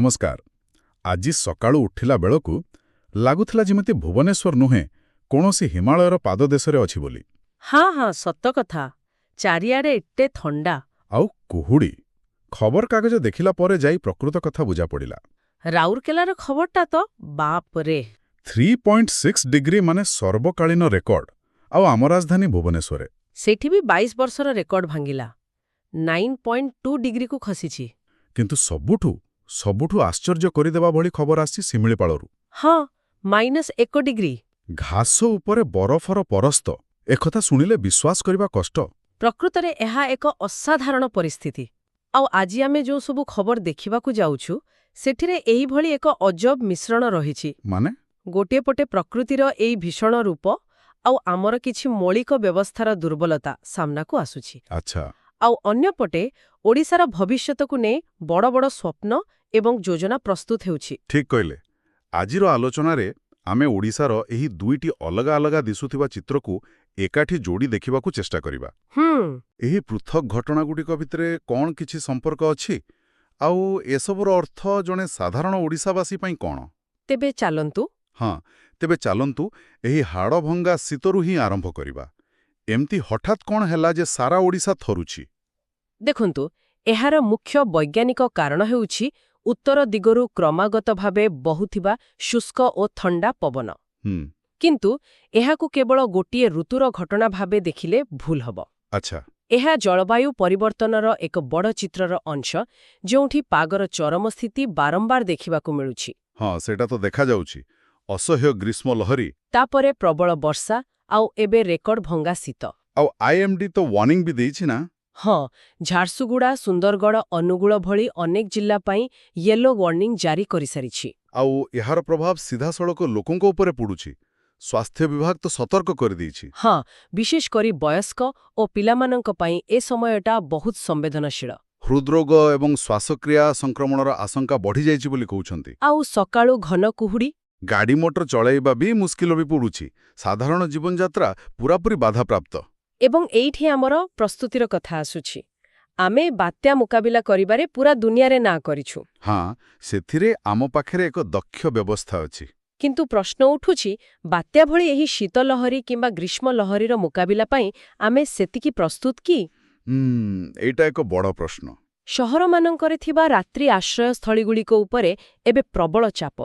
ନମସ୍କାର। ଆଜି ସକାଳୁ ଉଠିଲା ବେଳକୁ ଲାଗୁଥିଲା ଯେମିତି ଭୁବନେଶ୍ୱର ନୁହେଁ କୌଣସି ହିମାଳୟର ପାଦଦେଶରେ ଅଛି ବୋଲି। ହଁ ସତ କଥା। ଚାରିଆଡ଼େ ଏତେ ଥଣ୍ଡା। ଆଉ କୁହୁଡ଼ି। ଖବରକାଗଜ ଦେଖିଲା ପରେ ଯାଇ ପ୍ରକୃତ କଥା ବୁଝାପଡ଼ିଲା। ରାଉରକେଲାର ଖବରଟା ତ ବାପରେ। 3.6 ଡିଗ୍ରୀ ମାନେ ସର୍ବକାଳୀନ ରେକର୍ଡ। ଆଉ ଆମ ରାଜଧାନୀ ଭୁବନେଶ୍ୱରରେ ସେଠି ବି 22 ବର୍ଷର ରେକର୍ଡ ଭାଙ୍ଗିଲା। 9.2 ଡିଗ୍ରୀକୁ ଖସିଛି। କିନ୍ତୁ ସବୁଠୁ ଆଶ୍ଚର୍ଯ୍ୟ କରିଦେବା ଭଳି ଖବର ଆସିଛି ଶିମିଳିପାଳରୁ। ହଁ, -1 ଡିଗ୍ରୀ। ଘାସ ଉପରେ ବରଫର ପରସ୍ତ। ଏକଥା ଶୁଣିଲେ ବିଶ୍ୱାସ କରିବା କଷ୍ଟ। ପ୍ରକୃତରେ ଏହା ଏକ ଅସାଧାରଣ ପରିସ୍ଥିତି। ଆଉ ଆଜି ଆମେ ଯେଉଁ ସବୁ ଖବର ଦେଖିବାକୁ ଯାଉଛୁ ସେଠିରେ ଏହିଭଳି ଏକ ଅଜବ ମିଶ୍ରଣ ରହିଛି। ମାନେ? ଗୋଟିଏ ପଟେ ପ୍ରକୃତିର ଏଇ ଭୀଷଣ ରୂପ ଆଉ ଆମର କିଛି ମୌଳିକ ବ୍ୟବସ୍ଥାର ଦୁର୍ବଳତା ସାମ୍ନାକୁ ଆସୁଛି। ଆଚ୍ଛା। ଆଉ ଅନ୍ୟପଟେ ଓଡ଼ିଶାର ଭବିଷ୍ୟତକୁ ନେଇ ବଡ଼ ବଡ଼ ସ୍ୱପ୍ନ ଏବଂ ଯୋଜନା ପ୍ରସ୍ତୁତ ହେଉଛି। ଠିକ୍ କହିଲେ। ଆଜିର ଆଲୋଚନାରେ ଆମେ ଓଡ଼ିଶାର ଏହି ଦୁଇଟି ଅଲଗା ଅଲଗା ଦିଶୁଥିବା ଚିତ୍ରକୁ ଏକାଠି ଯୋଡ଼ି ଦେଖିବାକୁ ଚେଷ୍ଟା କରିବା। ଏହି ପୃଥକ୍ ଘଟଣାଗୁଡ଼ିକ ଭିତରେ କ'ଣ କିଛି ସମ୍ପର୍କ ଅଛି? ଆଉ ଏସବୁର ଅର୍ଥ ଜଣେ ସାଧାରଣ ଓଡ଼ିଶାବାସୀ ପାଇଁ କ'ଣ? ତେବେ ଚାଲନ୍ତୁ ଏହି ହାଡ଼ଭଙ୍ଗା ଶୀତରୁ ହିଁ ଆରମ୍ଭ କରିବା। ଏମିତି ହଠାତ୍ କ'ଣ ହେଲା ଯେ ସାରା ଓଡ଼ିଶା ଥରୁଛି? ଦେଖନ୍ତୁ, ଏହାର ମୁଖ୍ୟ ବୈଜ୍ଞାନିକ କାରଣ ହେଉଛି ଉତ୍ତର ଦିଗରୁ କ୍ରମାଗତ ଭାବେ ବହୁଥିବା ଶୁଷ୍କ ଓ ଥଣ୍ଡା ପବନ। କିନ୍ତୁ ଏହାକୁ କେବଳ ଗୋଟିଏ ଋତୁର ଘଟଣା ଭାବେ ଦେଖିଲେ ଭୁଲ ହେବ। ଆଚ୍ଛା। ଏହା ଜଳବାୟୁ ପରିବର୍ତ୍ତନର ଏକ ବଡ଼ ଚିତ୍ରର ଅଂଶ, ଯେଉଁଠି ପାଗର ଚରମ ସ୍ଥିତି ବାରମ୍ବାର ଦେଖିବାକୁ ମିଳୁଛି। ହଁ, ସେଇଟା ତ ଦେଖାଯାଉଛି। ଅସହ୍ୟ ଗ୍ରୀଷ୍ମ ଲହରୀ, ତାପରେ ପ୍ରବଳ ବର୍ଷା, ଆଉ ଏବେ ରେକର୍ଡ ଭଙ୍ଗା ଶୀତ। ଆଉ IMD ତ ୱାର୍ଣ୍ଣିଂ ବି ଦେଇଛି ନା? ହଁ, ଝାରସୁଗୁଡ଼ା, ସୁନ୍ଦରଗଡ଼, ଅନୁଗୁଳ ଭଳି ଅନେକ ଜିଲ୍ଲା ପାଇଁ ୟେଲୋ ୱାର୍ଣ୍ଣିଂ ଜାରି କରିସାରିଛି। ଆଉ ଏହାର ପ୍ରଭାବ ସିଧାସଳଖ ଲୋକଙ୍କ ଉପରେ ପଡ଼ୁଛି। ସ୍ୱାସ୍ଥ୍ୟ ବିଭାଗ ତ ସତର୍କ କରିଦେଇଛି। ହଁ, ବିଶେଷ କରି ବୟସ୍କ ଓ ପିଲାମାନଙ୍କ ପାଇଁ ଏ ସମୟଟା ବହୁତ ସମ୍ବେଦନଶୀଳ। ହୃଦରୋଗ ଏବଂ ଶ୍ୱାସକ୍ରିୟା ସଂକ୍ରମଣର ଆଶଙ୍କା ବଢ଼ିଯାଇଛି ବୋଲି କହୁଛନ୍ତି। ଆଉ ସକାଳୁ ଘନ କୁହୁଡ଼ି। ଗାଡ଼ି ମଟର ଚଳାଇବା ବି ମୁସ୍କିଲ ବି ପଡ଼ୁଛି। ସାଧାରଣ ଜୀବନଯାତ୍ରା ପୂରାପୂରି ବାଧାପ୍ରାପ୍ତ। ଏବଂ ଏଇଠି ଆମର ପ୍ରସ୍ତୁତିର କଥା ଆସୁଛି। ଆମେ ବାତ୍ୟା ମୁକାବିଲା କରିବାରେ ପୁରା ଦୁନିଆରେ ନାଁ କରିଛୁ। ହଁ, ସେଥିରେ ଆମ ପାଖରେ ଏକ ଦକ୍ଷ ବ୍ୟବସ୍ଥା ଅଛି। କିନ୍ତୁ ପ୍ରଶ୍ନ ଉଠୁଛି, ବାତ୍ୟା ଭଳି ଏହି ଶୀତ ଲହରୀ କିମ୍ବା ଗ୍ରୀଷ୍ମ ଲହରୀର ମୁକାବିଲା ପାଇଁ ଆମେ ସେତିକି ପ୍ରସ୍ତୁତ କି? ଏଇଟା ଏକ ବଡ଼ ପ୍ରଶ୍ନ। ସହରମାନଙ୍କରେ ଥିବା ରାତ୍ରି ଆଶ୍ରୟସ୍ଥଳୀଗୁଡ଼ିକ ଉପରେ ଏବେ ପ୍ରବଳ ଚାପ।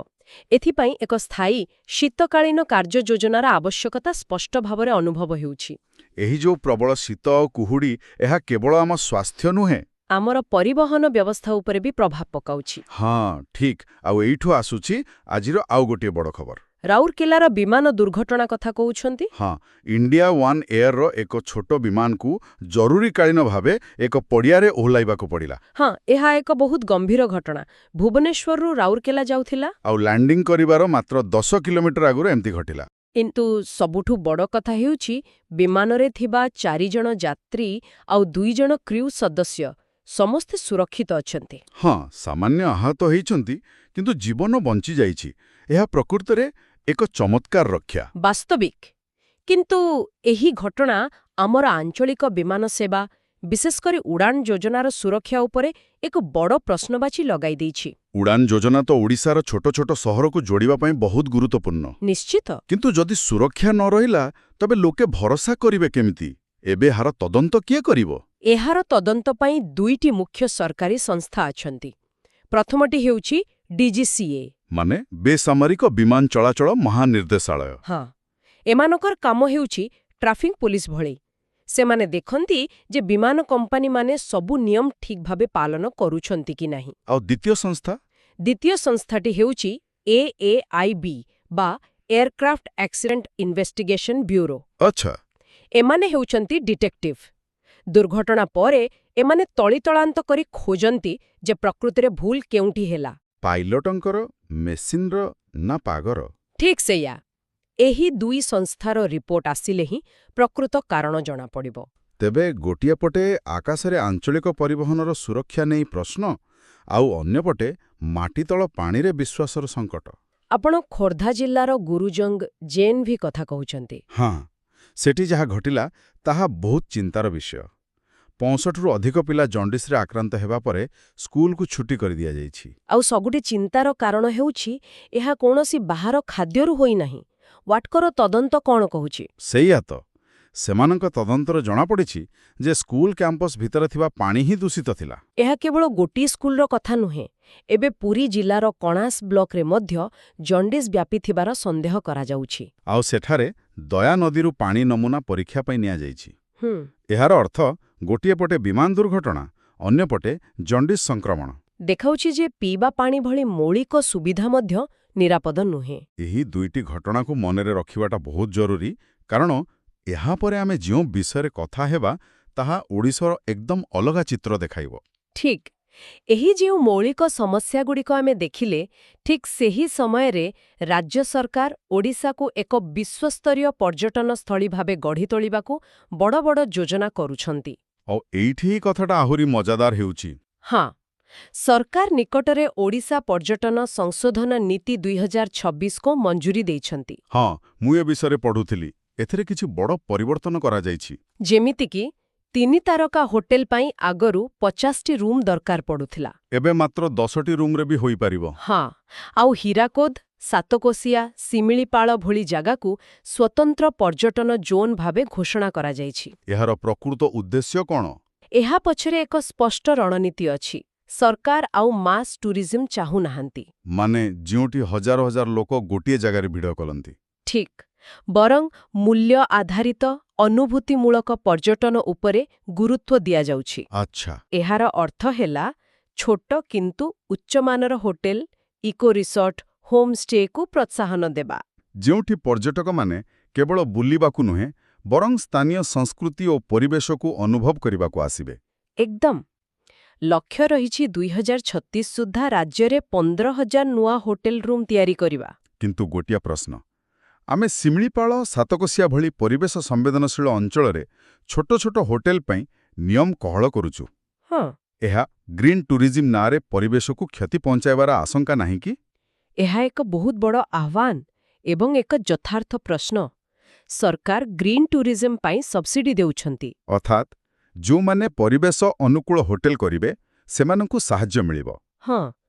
ଏଥିପାଇଁ ଏକ ସ୍ଥାୟୀ ଶୀତକାଳୀନ କାର୍ଯ୍ୟଯୋଜନାର ଆବଶ୍ୟକତା ସ୍ପଷ୍ଟ ଭାବରେ ଅନୁଭବ ହେଉଛି। ଏହି ଯେଉଁ ପ୍ରବଳ ଶୀତ ଆଉ କୁହୁଡ଼ି, ଏହା କେବଳ ଆମ ସ୍ୱାସ୍ଥ୍ୟ ନୁହେଁ, ଆମର ପରିବହନ ବ୍ୟବସ୍ଥା ଉପରେ ବି ପ୍ରଭାବ ପକାଉଛି। ହଁ, ଠିକ୍। ଆଉ ଏଇଠୁ ଆସୁଛି ଆଜିର ଆଉ ଗୋଟିଏ ବଡ଼ ଖବର। ରାଉରକେଲାର ବିମାନ ଦୁର୍ଘଟଣା କଥା କହୁଛନ୍ତି? ହଁ, ଇଣ୍ଡିଆ ୱାନ୍ ଏୟାରର ଏକ ଛୋଟ ବିମାନକୁ ଜରୁରୀକାଳୀନ ଭାବେ ଏକ ପଡ଼ିଆରେ ଓହ୍ଲାଇବାକୁ ପଡ଼ିଲା। ହଁ, ଏହା ଏକ ବହୁତ ଗମ୍ଭୀର ଘଟଣା। ଭୁବନେଶ୍ୱରରୁ ରାଉରକେଲା ଯାଉଥିଲା। ଆଉ ଲ୍ୟାଣ୍ଡିଂ କରିବାର ମାତ୍ର 10 କିଲୋମିଟର ଆଗରୁ ଏମିତି ଘଟିଲା। କିନ୍ତୁ ସବୁଠୁ ବଡ଼ କଥା ହେଉଛି ବିମାନରେ ଥିବା 4 ଜଣ ଯାତ୍ରୀ ଆଉ 2 ଜଣ କ୍ରିଉ ସଦସ୍ୟ ସମସ୍ତେ ସୁରକ୍ଷିତ ଅଛନ୍ତି। ହଁ, ସାମାନ୍ୟ ଆହତ ହେଇଛନ୍ତି, କିନ୍ତୁ ଜୀବନ ବଞ୍ଚିଯାଇଛି। ଏହା ପ୍ରକୃତରେ ଏକ ଚମତ୍କାର ରକ୍ଷା। ବାସ୍ତବିକ। କିନ୍ତୁ ଏହି ଘଟଣା ଆମର ଆଞ୍ଚଳିକ ବିମାନ ସେବା, ବିଶେଷ କରି ଉଡ଼ାନ ଯୋଜନାର ସୁରକ୍ଷା ଉପରେ ଏକ ବଡ଼ ପ୍ରଶ୍ନବାଚୀ ଲଗାଇ ଦେଇଛି। ଉଡ଼ାନ ଯୋଜନା ତ ଓଡ଼ିଶାର ଛୋଟ ଛୋଟ ସହରକୁ ଯୋଡ଼ିବା ପାଇଁ ବହୁତ ଗୁରୁତ୍ୱପୂର୍ଣ୍ଣ। ନିଶ୍ଚିତ। କିନ୍ତୁ ଯଦି ସୁରକ୍ଷା ନ ରହିଲା, ତେବେ ଲୋକେ ଭରସା କରିବେ କେମିତି? ଏବେ ଏହାର ତଦନ୍ତ କିଏ କରିବ? ଏହାର ତଦନ୍ତ ପାଇଁ 2ଟି ମୁଖ୍ୟ ସରକାରୀ ସଂସ୍ଥା ଅଛନ୍ତି। ପ୍ରଥମଟି ହେଉଛି DGCA, ମାନେ ବେସାମରିକ ବିମାନ ଚଳାଚଳ ମହାନିର୍ଦ୍ଦେଶାଳୟ। ହଁ, ଏମାନଙ୍କର କାମ ହେଉଛି ଟ୍ରାଫିକ୍ ପୋଲିସ ଭଳି। ସେମାନେ ଦେଖନ୍ତି ଯେ ବିମାନ କମ୍ପାନୀମାନେ ସବୁ ନିୟମ ଠିକ୍ ଭାବେ ପାଳନ କରୁଛନ୍ତି କି ନାହିଁ। ଆଉ ଦ୍ୱିତୀୟ ସଂସ୍ଥା? ଦ୍ୱିତୀୟ ସଂସ୍ଥାଟି ହେଉଛି AAIB ବା ଏୟାରକ୍ରାଫ୍ଟ ଆକ୍ସିଡେଣ୍ଟ ଇନଭେଷ୍ଟିଗେସନ ବ୍ୟୁରୋ। ଆଚ୍ଛା। ଏମାନେ ହେଉଛନ୍ତି ଡିଟେକ୍ଟିଭ। ଦୁର୍ଘଟଣା ପରେ ଏମାନେ ତଳିତଳାନ୍ତ କରି ଖୋଜନ୍ତି ଯେ ପ୍ରକୃତିରେ ଭୁଲ କେଉଁଠି ହେଲା। ପାଇଲଟଙ୍କର, ମେସିନ୍ର ନା ପାଗର? ଠିକ୍ ସେଇଆ। ଏହି 2 ସଂସ୍ଥାର ରିପୋର୍ଟ ଆସିଲେ ହିଁ ପ୍ରକୃତ କାରଣ ଜଣାପଡ଼ିବ। ତେବେ ଗୋଟିଏ ପଟେ ଆକାଶରେ ଆଞ୍ଚଳିକ ପରିବହନର ସୁରକ୍ଷା ନେଇ ପ୍ରଶ୍ନ, ଆଉ ଅନ୍ୟପଟେ ମାଟିତଳ ପାଣିରେ ବିଶ୍ୱାସର ସଙ୍କଟ। ଆପଣ ଖୋର୍ଦ୍ଧା ଜିଲ୍ଲାର ଗୁରୁଜଙ୍ଗ ଜେଏନ୍ଭି କଥା କହୁଛନ୍ତି। ହଁ, ସେଠି ଯାହା ଘଟିଲା ତାହା ବହୁତ ଚିନ୍ତାର ବିଷୟ। 65ରୁ ଅଧିକ ପିଲା ଜଣ୍ଡିସରେ ଆକ୍ରାନ୍ତ ହେବା ପରେ ସ୍କୁଲକୁ ଛୁଟି କରିଦିଆଯାଇଛି। ଆଉ ସବୁଠି ଚିନ୍ତାର କାରଣ ହେଉଛି ଏହା କୌଣସି ବାହାର ଖାଦ୍ୟରୁ ହୋଇନାହିଁ। ୱାଟକର ତଦନ୍ତ କ'ଣ କହୁଛି? ସେଇଆ ତ। ସେମାନଙ୍କ ତଦନ୍ତରୁ ଜଣାପଡ଼ିଛି ଯେ ସ୍କୁଲ କ୍ୟାମ୍ପସ୍ ଭିତରେ ଥିବା ପାଣି ହିଁ ଦୂଷିତ ଥିଲା। ଏହା କେବଳ ଗୋଟିଏ ସ୍କୁଲର କଥା ନୁହେଁ। ଏବେ ପୁରୀ ଜିଲ୍ଲାର କଣାସ ବ୍ଲକରେ ମଧ୍ୟ ଜଣ୍ଡିସ୍ ବ୍ୟାପିଥିବାର ସନ୍ଦେହ କରାଯାଉଛି। ଆଉ ସେଠାରେ ଦୟା ନଦୀରୁ ପାଣି ନମୁନା ପରୀକ୍ଷା ପାଇଁ ନିଆଯାଇଛି। ଏହାର ଅର୍ଥ ଗୋଟିଏ ପଟେ ବିମାନ ଦୁର୍ଘଟଣା, ଅନ୍ୟପଟେ ଜଣ୍ଡିସ୍ ସଂକ୍ରମଣ। ଦେଖାଉଛି ଯେ ପିଇବା ପାଣି ଭଳି ମୌଳିକ ସୁବିଧା ମଧ୍ୟ ନିରାପଦ ନୁହେଁ। ଏହି ଦୁଇଟି ଘଟଣାକୁ ମନରେ ରଖିବାଟା ବହୁତ ଜରୁରୀ, କାରଣ ଏହାପରେ ଆମେ ଯେଉଁ ବିଷୟରେ କଥା ହେବା ତାହା ଓଡ଼ିଶାର ଏକଦମ ଅଲଗା ଚିତ୍ର ଦେଖାଇବ। ଠିକ୍। ଏହି ଯେଉଁ ମୌଳିକ ସମସ୍ୟାଗୁଡ଼ିକ ଆମେ ଦେଖିଲେ, ଠିକ୍ ସେହି ସମୟରେ ରାଜ୍ୟ ସରକାର ଓଡ଼ିଶାକୁ ଏକ ବିଶ୍ୱସ୍ତରୀୟ ପର୍ଯ୍ୟଟନସ୍ଥଳୀ ଭାବେ ଗଢ଼ି ତୋଳିବାକୁ ବଡ଼ ବଡ଼ ଯୋଜନା କରୁଛନ୍ତି। ଆଉ ଏଇଠି ହିଁ କଥାଟା ଆହୁରି ମଜାଦାର ହେଉଛି। ହଁ, ସରକାର ନିକଟରେ ଓଡ଼ିଶା ପର୍ଯ୍ୟଟନ ସଂଶୋଧନ ନୀତି 2026କୁ ମଞ୍ଜୁରି ଦେଇଛନ୍ତି। ହଁ, ମୁଁ ଏ ବିଷୟରେ ପଢ଼ୁଥିଲି। ଏଥିରେ କିଛି ବଡ଼ ପରିବର୍ତ୍ତନ କରାଯାଇଛି। ଯେମିତିକି 3 ତାରକା ହୋଟେଲ ପାଇଁ ଆଗରୁ 50ଟି ରୁମ୍ ଦରକାର ପଡ଼ୁଥିଲା। ଏବେ ମାତ୍ର 10ଟି ରୁମ୍ରେ ବି ହୋଇପାରିବ। ହଁ, ଆଉ ହୀରାକୋଦ, ସାତକୋଶିଆ, ଶିମିଳିପାଳ ଭଳି ଜାଗାକୁ ସ୍ୱତନ୍ତ୍ର ପର୍ଯ୍ୟଟନ ଜୋନ୍ ଭାବେ ଘୋଷଣା କରାଯାଇଛି। ଏହାର ପ୍ରକୃତ ଉଦ୍ଦେଶ୍ୟ କ'ଣ? ଏହା ପଛରେ ଏକ ସ୍ପଷ୍ଟ ରଣନୀତି ଅଛି। ସରକାର ଆଉ ମାସ୍ ଟୁରିଜିମ୍ ଚାହୁଁନାହାନ୍ତି। ମାନେ ଯେଉଁଠି ହଜାର ହଜାର ଲୋକ ଗୋଟିଏ ଜାଗାରେ ଭିଡ଼ କଲନ୍ତି। ଠିକ୍। ବରଂ ମୂଲ୍ୟ ଆଧାରିତ ଅନୁଭୂତିମୂଳକ ପର୍ଯ୍ୟଟନ ଉପରେ ଗୁରୁତ୍ୱ ଦିଆଯାଉଛି। ଆଚ୍ଛା। ଏହାର ଅର୍ଥ ହେଲା ଛୋଟ କିନ୍ତୁ ଉଚ୍ଚମାନର ହୋଟେଲ, ଇକୋ ରିସର୍ଟ, ହୋମ୍ ଷ୍ଟେକୁ ପ୍ରୋତ୍ସାହନ ଦେବା। ଯେଉଁଠି ପର୍ଯ୍ୟଟକମାନେ କେବଳ ବୁଲିବାକୁ ନୁହେଁ, ବରଂ ସ୍ଥାନୀୟ ସଂସ୍କୃତି ଓ ପରିବେଶକୁ ଅନୁଭବ କରିବାକୁ ଆସିବେ। ଏକଦମ। ଲକ୍ଷ୍ୟ ରହିଛି 2036 ସୁଦ୍ଧା ରାଜ୍ୟରେ 15,000 ନୂଆ ହୋଟେଲ ରୁମ୍ ତିଆରି କରିବା। କିନ୍ତୁ ଗୋଟିଏ ପ୍ରଶ୍ନ, ଆମେ ଶିମିଳିପାଳ, ସାତକୋଶିଆ ଭଳି ପରିବେଶ ସମ୍ବେଦନଶୀଳ ଅଞ୍ଚଳରେ ଛୋଟ ଛୋଟ ହୋଟେଲ ପାଇଁ ନିୟମ କୋହଳ କରୁଛୁ। ହଁ, ଏହା ଗ୍ରୀନ୍ ଟୁରିଜିମ୍ ନାଁରେ ପରିବେଶକୁ କ୍ଷତି ପହଞ୍ଚାଇବାର ଆଶଙ୍କା ନାହିଁ କି? ଏହା ଏକ ବହୁତ ବଡ଼ ଆହ୍ୱାନ ଏବଂ ଏକ ଯଥାର୍ଥ ପ୍ରଶ୍ନ। ସରକାର ଗ୍ରୀନ୍ ଟୁରିଜିମ୍ ପାଇଁ ସବସିଡି ଦେଉଛନ୍ତି। ଅର୍ଥାତ୍ ଯେଉଁମାନେ ପରିବେଶ ଅନୁକୂଳ ହୋଟେଲ କରିବେ ସେମାନଙ୍କୁ ସାହାଯ୍ୟ ମିଳିବ। ହଁ,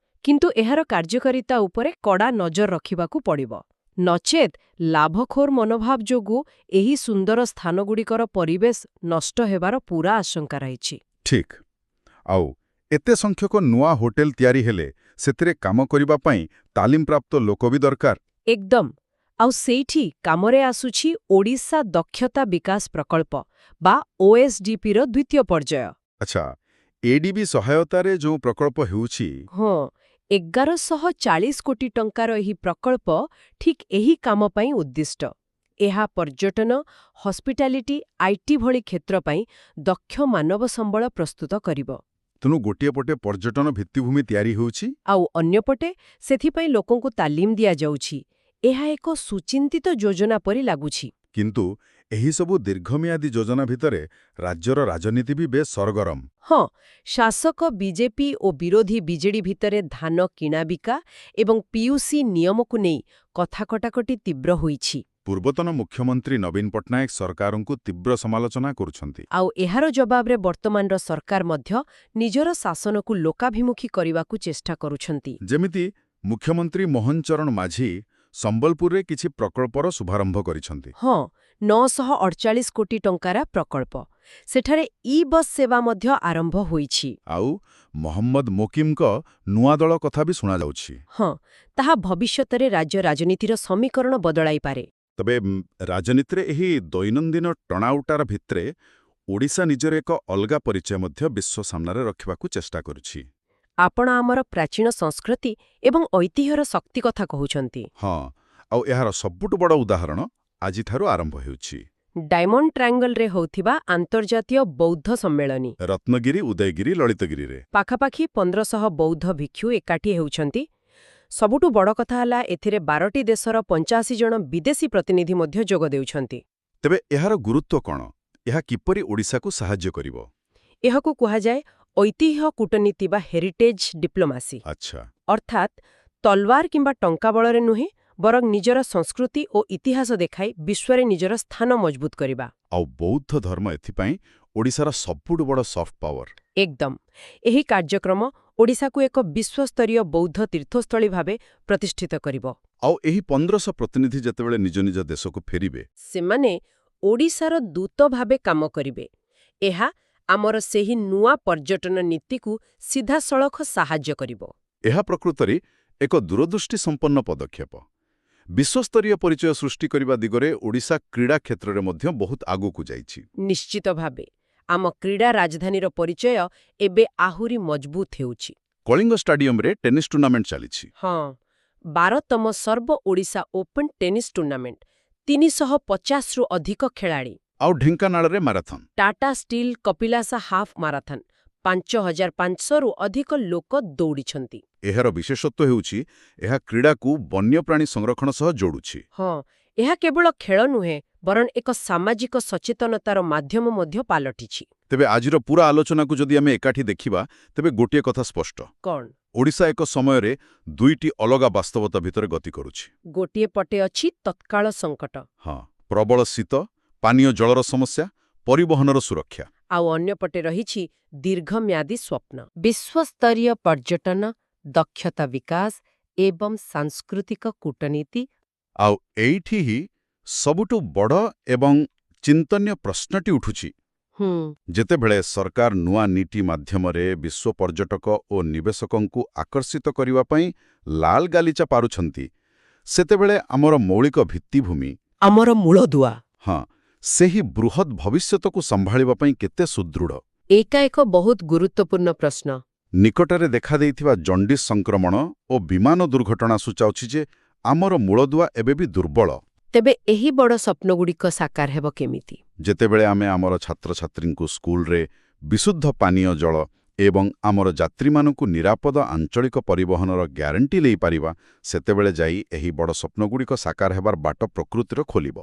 କିନ୍ତୁ ଏହାର କାର୍ଯ୍ୟକାରିତା ଉପରେ କଡ଼ା ନଜର ରଖିବାକୁ ପଡ଼ିବ। ନଚେତ୍ ଲାଭଖୋର ମନୋଭାବ ଯୋଗୁଁ ଏହି ସୁନ୍ଦର ସ୍ଥାନଗୁଡ଼ିକର ପରିବେଶ ନଷ୍ଟ ହେବାର ପୂରା ଆଶଙ୍କା ରହିଛି। ଠିକ୍। ଆଉ ଏତେ ସଂଖ୍ୟକ ନୂଆ ହୋଟେଲ ତିଆରି ହେଲେ ସେଥିରେ କାମ କରିବା ପାଇଁ ତାଲିମପ୍ରାପ୍ତ ଲୋକ ବି ଦରକାର। ଏକଦମ। ଆଉ ସେଇଠି କାମରେ ଆସୁଛି ଓଡ଼ିଶା ଦକ୍ଷତା ବିକାଶ ପ୍ରକଳ୍ପ ବା OSDPର ଦ୍ୱିତୀୟ ପର୍ଯ୍ୟାୟ। ଆଚ୍ଛା, ଏଡିବି ସହାୟତାରେ ଯେଉଁ ପ୍ରକଳ୍ପ ହେଉଛି। ହଁ, 1140 କୋଟି ଟଙ୍କାର ଏହି ପ୍ରକଳ୍ପ ଠିକ୍ ଏହି କାମ ପାଇଁ ଉଦ୍ଦିଷ୍ଟ। ଏହା ପର୍ଯ୍ୟଟନ, ହସ୍ପିଟାଲିଟି, IT ଭଳି କ୍ଷେତ୍ର ପାଇଁ ଦକ୍ଷ ମାନବ ସମ୍ବଳ ପ୍ରସ୍ତୁତ କରିବ। ତେଣୁ ଗୋଟିଏ ପଟେ ପର୍ଯ୍ୟଟନ ଭିତ୍ତିଭୂମି ତିଆରି ହେଉଛି, ଆଉ ଅନ୍ୟପଟେ ସେଥିପାଇଁ ଲୋକଙ୍କୁ ତାଲିମ ଦିଆଯାଉଛି। ଏହା ଏକ ସୁଚିନ୍ତିତ ଯୋଜନା ପରି ଲାଗୁଛି। କିନ୍ତୁ ଏହିସବୁ ଦୀର୍ଘମିଆଦୀ ଯୋଜନା ଭିତରେ ରାଜ୍ୟର ରାଜନୀତି ବି ବେଶ୍ ସରଗରମ। ହଁ, ଶାସକ ବିଜେପି ଓ ବିରୋଧୀ ବିଜେଡି ଭିତରେ ଧାନ କିଣାବିକା ଏବଂ PUC ନିୟମକୁ ନେଇ କଥା କଟାକଟି ତୀବ୍ର ହୋଇଛି। ପୂର୍ବତନ ମୁଖ୍ୟମନ୍ତ୍ରୀ ନବୀନ ପଟ୍ଟନାୟକ ସରକାରଙ୍କୁ ତୀବ୍ର ସମାଲୋଚନା କରୁଛନ୍ତି। ଆଉ ଏହାର ଜବାବରେ ବର୍ତ୍ତମାନର ସରକାର ମଧ୍ୟ ନିଜର ଶାସନକୁ ଲୋକାଭିମୁଖୀ କରିବାକୁ ଚେଷ୍ଟା କରୁଛନ୍ତି। ଯେମିତି ମୁଖ୍ୟମନ୍ତ୍ରୀ ମୋହନ ଚରଣ ମାଝୀ ସମ୍ବଲପୁରରେ କିଛି ପ୍ରକଳ୍ପର ଶୁଭାରମ୍ଭ କରିଛନ୍ତି। ହଁ, 948 କୋଟି ଟଙ୍କାର ପ୍ରକଳ୍ପ। ସେଠାରେ ଇ-ବସ୍ ସେବା ମଧ୍ୟ ଆରମ୍ଭ ହୋଇଛି। ଆଉ ମହମ୍ମଦ ମୋକିମଙ୍କ ନୂଆ ଦଳ କଥା ବି ଶୁଣାଯାଉଛି। ହଁ, ତାହା ଭବିଷ୍ୟତରେ ରାଜ୍ୟ ରାଜନୀତିର ସମୀକରଣ ବଦଳାଇପାରେ। ତେବେ ରାଜନୀତିରେ ଏହି ଦୈନନ୍ଦିନ ଟଣାଉଟାର ଭିତରେ ଓଡ଼ିଶା ନିଜର ଏକ ଅଲଗା ପରିଚୟ ମଧ୍ୟ ବିଶ୍ୱ ସାମ୍ନାରେ ରଖିବାକୁ ଚେଷ୍ଟା କରୁଛି। ଆପଣ ଆମର ପ୍ରାଚୀନ ସଂସ୍କୃତି ଏବଂ ଐତିହ୍ୟର ଶକ୍ତି କଥା କହୁଛନ୍ତି। ହଁ, ଆଉ ଏହାର ସବୁଠୁ ବଡ଼ ଉଦାହରଣ ଆଜିଠାରୁ ଆରମ୍ଭ ହେଉଛି। ଡାଇମଣ୍ଡ ଟ୍ରାଙ୍ଗଲରେ ହେଉଥିବା ଆନ୍ତର୍ଜାତୀୟ ବୌଦ୍ଧ ସମ୍ମିଳନୀ। ରତ୍ନଗିରି, ଉଦୟଗିରି, ଲଳିତଗିରିରେ ପାଖାପାଖି 1500 ବୌଦ୍ଧ ଭିକ୍ଷୁ ଏକାଠି ହେଉଛନ୍ତି। ସବୁଠୁ ବଡ଼ କଥା ହେଲା ଏଥିରେ 12ଟି ଦେଶର 85 ଜଣ ବିଦେଶୀ ପ୍ରତିନିଧି ମଧ୍ୟ ଯୋଗ ଦେଉଛନ୍ତି। ତେବେ ଏହାର ଗୁରୁତ୍ୱ କ'ଣ? ଏହା କିପରି ଓଡ଼ିଶାକୁ ସାହାଯ୍ୟ କରିବ? ଏହାକୁ କୁହାଯାଏ ଐତିହ୍ୟ କୂଟନୀତି ବା ହେରିଟେଜ୍ ଡିପ୍ଲୋମାସି। ଆଚ୍ଛା। ଅର୍ଥାତ୍ ତଲୱାର କିମ୍ବା ଟଙ୍କା ବଳରେ ନୁହେଁ, ବରଂ ନିଜର ସଂସ୍କୃତି ଓ ଇତିହାସ ଦେଖାଇ ବିଶ୍ୱରେ ନିଜର ସ୍ଥାନ ମଜବୁତ କରିବା। ଆଉ ବୌଦ୍ଧ ଧର୍ମ ଏଥିପାଇଁ ଓଡ଼ିଶାର ସବୁଠୁ ବଡ଼ ସଫ୍ଟ ପାୱାର। ଏକଦମ। ଏହି କାର୍ଯ୍ୟକ୍ରମ ଓଡ଼ିଶାକୁ ଏକ ବିଶ୍ୱସ୍ତରୀୟ ବୌଦ୍ଧ ତୀର୍ଥସ୍ଥଳୀ ଭାବେ ପ୍ରତିଷ୍ଠିତ କରିବ। ଆଉ ଏହି 1500 ପ୍ରତିନିଧି ଯେତେବେଳେ ନିଜ ନିଜ ଦେଶକୁ ଫେରିବେ, ସେମାନେ ଓଡ଼ିଶାର ଦୂତ ଭାବେ କାମ କରିବେ। ଏହା ଆମର ସେହି ନୂଆ ପର୍ଯ୍ୟଟନ ନୀତିକୁ ସିଧାସଳଖ ସାହାଯ୍ୟ କରିବ। ଏହା ପ୍ରକୃତରେ ଏକ ଦୂରଦୃଷ୍ଟି ସମ୍ପନ୍ନ ପଦକ୍ଷେପ। ବିଶ୍ୱସ୍ତରୀୟ ପରିଚୟ ସୃଷ୍ଟି କରିବା ଦିଗରେ ଓଡ଼ିଶା କ୍ରୀଡ଼ା କ୍ଷେତ୍ରରେ ମଧ୍ୟ ବହୁତ ଆଗକୁ ଯାଇଛି। ନିଶ୍ଚିତ ଭାବେ ଆମ କ୍ରୀଡ଼ା ରାଜଧାନୀର ପରିଚୟ ଏବେ ଆହୁରି ମଜବୁତ ହେଉଛି। କଳିଙ୍ଗ ଷ୍ଟାଡିୟମରେ ଟେନିସ୍ ଟୁର୍ଣ୍ଣାମେଣ୍ଟ ଚାଲିଛି। ହଁ, 12ତମ ସର୍ବ ଓଡ଼ିଶା ଓପନ୍ ଟେନିସ୍ ଟୁର୍ଣ୍ଣାମେଣ୍ଟ, 350ରୁ ଅଧିକ ଖେଳାଳି। ଆଉ ଢେଙ୍କାନାଳରେ marathon. Tata steel Kapilas half marathon, 5500ରୁ ଅଧିକ ଲୋକ ଦୌଡ଼ିଛନ୍ତି। ଏହାର ବିଶେଷତ୍ୱ ହେଉଛି ଏହା କ୍ରୀଡ଼ାକୁ ବନ୍ୟପ୍ରାଣୀ ସଂରକ୍ଷଣ ସହ ଯୋଡୁଛି। ହଁ, ଏହା କେବଳ ଖେଳ ନୁହେଁ, ବରଂ ଏକ ସାମାଜିକ ସଚେତନତାର ମାଧ୍ୟମ ମଧ୍ୟ ପାଲଟିଛି। ତେବେ ଆଜିର ପୁରା ଆଲୋଚନାକୁ ଯଦି ଆମେ ଏକାଠି ଦେଖିବା, ତେବେ ଗୋଟିଏ କଥା ସ୍ପଷ୍ଟ। କ'ଣ? ଓଡ଼ିଶା ଏକ ସମୟରେ ଦୁଇଟି ଅଲଗା ବାସ୍ତବତା ଭିତରେ ଗତି କରୁଛି। ଗୋଟିଏ ପଟେ ଅଛି ତତ୍କାଳ ସଙ୍କଟ। ହଁ, ପ୍ରବଳ ଶୀତ, ପାନୀୟ ଜଳର ସମସ୍ୟା, ପରିବହନର ସୁରକ୍ଷା। ଆଉ ଅନ୍ୟପଟେ ରହିଛି ଦୀର୍ଘମ୍ୟାଦୀ ସ୍ୱପ୍ନ, ବିଶ୍ୱସ୍ତରୀୟ ପର୍ଯ୍ୟଟନ, ଦକ୍ଷତା ବିକାଶ ଏବଂ ସାଂସ୍କୃତିକ କୂଟନୀତି। ଆଉ ଏଇଠି ହିଁ ସବୁଠୁ ବଡ଼ ଏବଂ ଚିନ୍ତନୀୟ ପ୍ରଶ୍ନଟି ଉଠୁଛି। ଯେତେବେଳେ ସରକାର ନୂଆ ନୀତି ମାଧ୍ୟମରେ ବିଶ୍ୱ ପର୍ଯ୍ୟଟକ ଓ ନିବେଶକଙ୍କୁ ଆକର୍ଷିତ କରିବା ପାଇଁ ଲାଲ ଗାଲିଚା ପାରୁଛନ୍ତି, ସେତେବେଳେ ଆମର ମୌଳିକ ଭିତ୍ତିଭୂମି, ଆମର ମୂଳଦୁଆ, ହଁ, ସେହି ବୃହତ୍ ଭବିଷ୍ୟତକୁ ସମ୍ଭାଳିବା ପାଇଁ କେତେ ସୁଦୃଢ଼? ଏଇଟା ଏକ ବହୁତ ଗୁରୁତ୍ୱପୂର୍ଣ୍ଣ ପ୍ରଶ୍ନ। ନିକଟରେ ଦେଖାଦେଇଥିବା ଜଣ୍ଡିସ୍ ସଂକ୍ରମଣ ଓ ବିମାନ ଦୁର୍ଘଟଣା ସୂଚାଉଛି ଯେ ଆମର ମୂଳଦୁଆ ଏବେ ବି ଦୁର୍ବଳ। ତେବେ ଏହି ବଡ଼ ସ୍ୱପ୍ନଗୁଡ଼ିକ ସାକାର ହେବ କେମିତି? ଯେତେବେଳେ ଆମେ ଆମର ଛାତ୍ରଛାତ୍ରୀଙ୍କୁ ସ୍କୁଲରେ ବିଶୁଦ୍ଧ ପାନୀୟ ଜଳ ଏବଂ ଆମର ଯାତ୍ରୀମାନଙ୍କୁ ନିରାପଦ ଆଞ୍ଚଳିକ ପରିବହନର ଗ୍ୟାରେଣ୍ଟି ଦେଇପାରିବା, ସେତେବେଳେ ଯାଇ ଏହି ବଡ଼ ସ୍ୱପ୍ନଗୁଡ଼ିକ ସାକାର ହେବାର ବାଟ ପ୍ରକୃତିର ଖୋଲିବ।